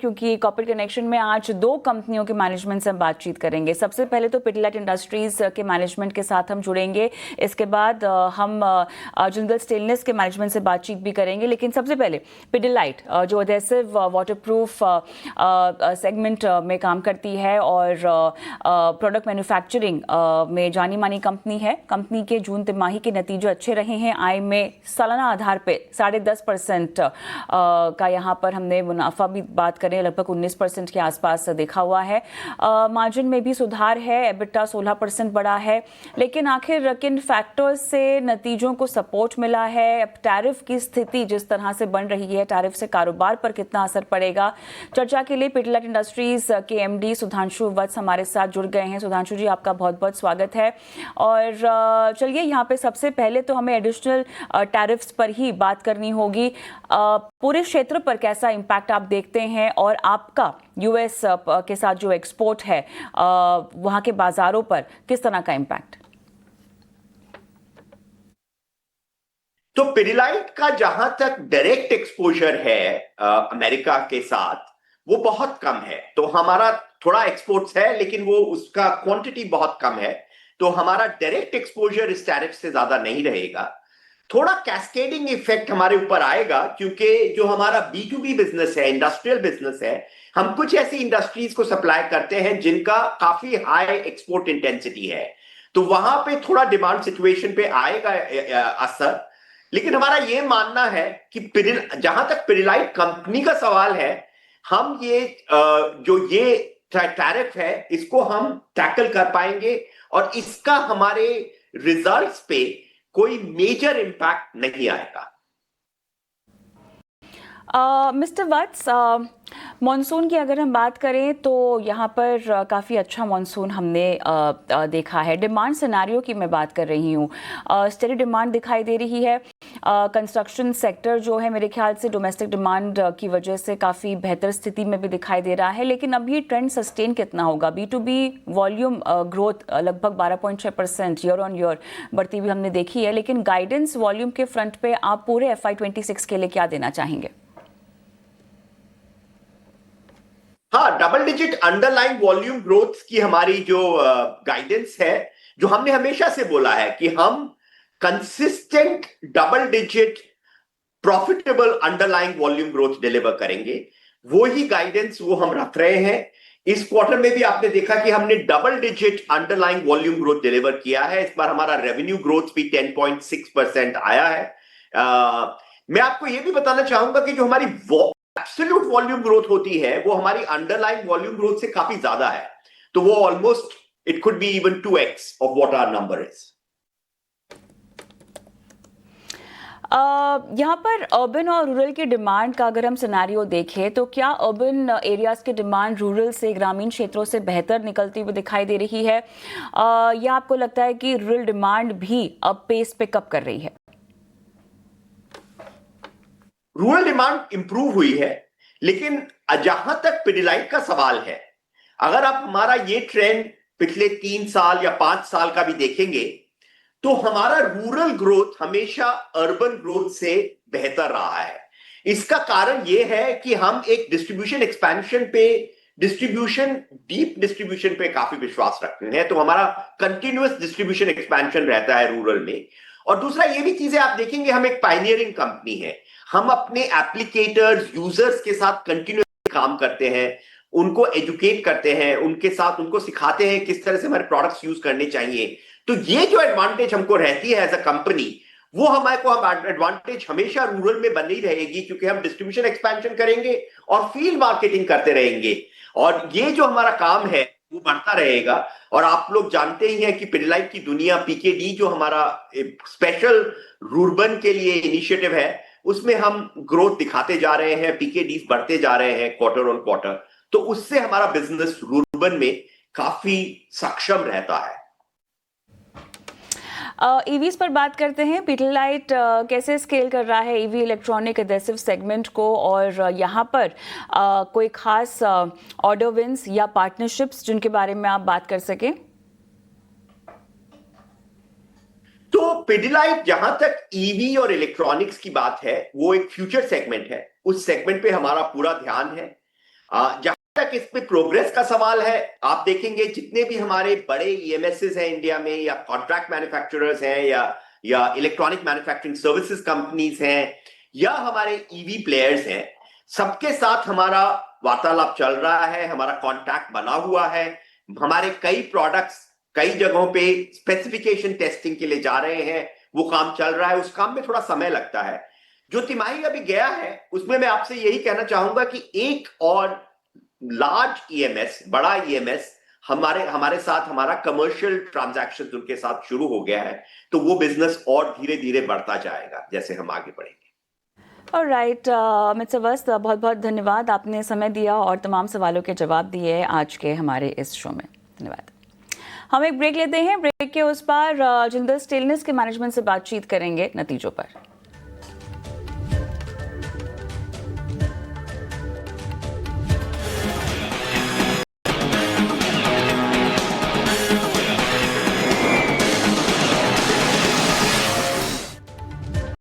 क्योंकि corporate connection में आज 2 कंपनियों के मैनेजमेंट से हम बातचीत करेंगे। सबसे पहले तो पिडिलाइट इंडस्ट्रीज के मैनेजमेंट के साथ हम जुड़ेंगे, इसके बाद हम जिंदल स्टेनलेस के मैनेजमेंट से बातचीत भी करेंगे। लेकिन सबसे पहले पिडिलाइट जो एडेसिव वाटरप्रूफ सेगमेंट में काम करती है और प्रोडक्ट मैन्युफैक्चरिंग में जानी मानी कंपनी है। कंपनी के जून तिमाही के नतीजे अच्छे रहे हैं। आय में सालाना आधार पे 10.5% का यहाँ पर हमने मुनाफा भी बात करें लगभग 19% के आसपास देखा हुआ है। मार्जिन में भी सुधार है, एबिटा 16% बढ़ा है। लेकिन आखिर किन फैक्टर्स से नतीजों को सपोर्ट मिला है? टैरिफ की स्थिति जिस तरह से बन रही है, टैरिफ से कारोबार पर कितना असर पड़ेगा? चर्चा के लिए पिडिलाइट इंडस्ट्रीज के एमडी सुधांशु वत्स हमारे साथ जुड़ गए हैं। सुधांशु जी, आपका बहुत बहुत स्वागत है। और चलिए, यहाँ पे सबसे पहले तो हमें एडिशनल टैरिफ्स पर ही बात करनी होगी। पूरे क्षेत्र पर कैसा इम्पैक्ट आप देखते हैं और आपका यूएस के साथ जो एक्सपोर्ट है वहाँ के बाजारों पर किस तरह का इम्पैक्ट? तो पिडिलाइट का जहां तक डायरेक्ट एक्सपोजर है अमेरिका के साथ, वो बहुत कम है। तो हमारा थोड़ा एक्सपोर्ट्स है, लेकिन वो उसका क्वांटिटी बहुत कम है। तो हमारा डायरेक्ट एक्सपोजर इस टैरिफ से ज्यादा नहीं रहेगा। थोड़ा कैस्केडिंग इफेक्ट हमारे ऊपर आएगा, क्योंकि जो हमारा B2B बिजनेस है, इंडस्ट्रियल बिजनेस है, हम कुछ ऐसी इंडस्ट्रीज को सप्लाई करते हैं जिनका काफी हाई एक्सपोर्ट इंटेंसिटी है। तो वहां पे थोड़ा डिमांड सिचुएशन पे आएगा असर। लेकिन हमारा ये मानना है कि जहां तक पिडिलाइट कंपनी का सवाल है, हम ये जो ये टैरिफ है, इसको हम टैकल कर पाएंगे और इसका हमारे रिजल्ट्स पे कोई मेजर इंपैक्ट नहीं आएगा। मिस्टर वत्स, मॉनसून की अगर हम बात करें तो यहाँ पर काफ़ी अच्छा मॉनसून हमने देखा है। डिमांड सिनेरियो की मैं बात कर रही हूँ, स्टेडी डिमांड दिखाई दे रही है। कंस्ट्रक्शन सेक्टर जो है, मेरे ख्याल से डोमेस्टिक डिमांड की वजह से काफ़ी बेहतर स्थिति में भी दिखाई दे रहा है। लेकिन अब ये ट्रेंड सस्टेन कितना होगा? B2B वॉल्यूम ग्रोथ लगभग 12.6% ईयर ऑन ईयर बढ़ती हुई हमने देखी है। लेकिन गाइडेंस वॉल्यूम के फ्रंट पे आप पूरे FY26 के लिए क्या देना चाहेंगे? हाँ, double digit underline volume growth की हमारी जो गाइडेंस है, जो हमने हमेशा से बोला है कि हम consistent double digit profitable underline volume growth deliver करेंगे, वो ही गाइडेंस वो हम रख रहे हैं। इस क्वार्टर में भी आपने देखा कि हमने double digit underline volume growth deliver किया है। इस बार हमारा रेवेन्यू ग्रोथ भी 10.6% आया है। मैं आपको यह भी बताना चाहूंगा कि जो हमारी एब्सोल्यूट वॉल्यूम ग्रोथ होती है, वो हमारी अंडरलाइन वॉल्यूम ग्रोथ से काफी ज्यादा है। तो वो almost it could be even 2x of what our number is. यहाँ पर अर्बन और रूरल की डिमांड का अगर हम सिनेरियो देखें तो क्या अर्बन एरियाज की डिमांड रूरल से, ग्रामीण क्षेत्रों से बेहतर निकलती हुई दिखाई दे रही है, या आपको लगता है कि रूरल डिमांड भी अब पेस पिकअप कर रही है? रूरल डिमांड इंप्रूव हुई है, लेकिन जहां तक पिडिलाइट का सवाल है, अगर आप हमारा ये ट्रेंड पिछले 3 साल या 5 साल का भी देखेंगे, तो हमारा रूरल ग्रोथ हमेशा अर्बन ग्रोथ से बेहतर रहा है। इसका कारण यह है कि हम एक डिस्ट्रीब्यूशन एक्सपेंशन पे, डीप डिस्ट्रीब्यूशन पे काफी विश्वास रखते हैं। तो हमारा कंटिन्यूअस डिस्ट्रीब्यूशन एक्सपेंशन रहता है रूरल में। और दूसरा ये भी चीजें आप देखेंगे, हम एक पायनियरिंग कंपनी है। हम अपने एप्लीकेटर्स, यूजर्स के साथ कंटिन्यूअस काम करते हैं, उनको एजुकेट करते हैं, उनके साथ उनको सिखाते हैं किस तरह से हमारे प्रोडक्ट्स यूज करने चाहिए। तो ये जो एडवांटेज हमको रहती है एज अ कंपनी, वो हमारे को हम एडवांटेज हमेशा रूरल में बनी रहेगी, क्योंकि हम डिस्ट्रीब्यूशन एक्सपेंशन करेंगे और फील्ड मार्केटिंग करते रहेंगे। और ये जो हमारा काम है वो बढ़ता रहेगा। और आप लोग जानते ही हैं कि पिडिलाइट की दुनिया, PKD जो हमारा स्पेशल रूरबन के लिए इनिशिएटिव है, उसमें हम ग्रोथ दिखाते जा रहे हैं, PKD बढ़ते जा रहे हैं क्वार्टर ऑन क्वार्टर। तो उससे हमारा बिजनेस रूरबन में काफी सक्षम रहता है। ईवीज पर बात करते हैं। पिडिलाइट कैसे स्केल कर रहा है ईवी इलेक्ट्रॉनिक एडेसिव सेगमेंट को, और यहाँ पर कोई खास ऑर्डर विंस या पार्टनरशिप्स जिनके बारे में आप बात कर सकें? तो पिडिलाइट, जहां तक ईवी और इलेक्ट्रॉनिक्स की बात है, वो एक फ्यूचर सेगमेंट है। उस सेगमेंट पे हमारा पूरा ध्यान है। जहां तक इस पे प्रोग्रेस का सवाल है, आप देखेंगे जितने भी हमारे बड़े ईएमएसएस हैं इंडिया में, या कॉन्ट्रैक्ट मैन्युफैक्चरर्स हैं, या इलेक्ट्रॉनिक मैन्युफैक्चरिंग सर्विसेज कंपनीज हैं, या हमारे ईवी प्लेयर्स हैं, सबके साथ हमारा वार्तालाप चल रहा है, हमारा कॉन्ट्रैक्ट बना हुआ है। हमारे कई प्रोडक्ट्स कई जगहों पे स्पेसिफिकेशन टेस्टिंग के लिए जा रहे हैं, वो काम चल रहा है। उस काम में थोड़ा समय लगता है। जो तिमाही अभी गया है उसमें मैं आपसे यही कहना चाहूंगा कि एक और लार्ज ईएमएस, बड़ा ईएमएस हमारे साथ, हमारा कमर्शियल ट्रांजैक्शन उनके साथ शुरू हो गया है, तो वो बिजनेस और धीरे धीरे बढ़ता जाएगा जैसे हम आगे बढ़ेंगे। ऑलराइट, अमित सवस्त, बहुत बहुत धन्यवाद, आपने समय दिया और तमाम सवालों के जवाब दिए आज के हमारे इस शो में। धन्यवाद। हम एक ब्रेक लेते हैं। ब्रेक के उस पार जिंदल स्टेनलेस के मैनेजमेंट से बातचीत करेंगे नतीजों पर।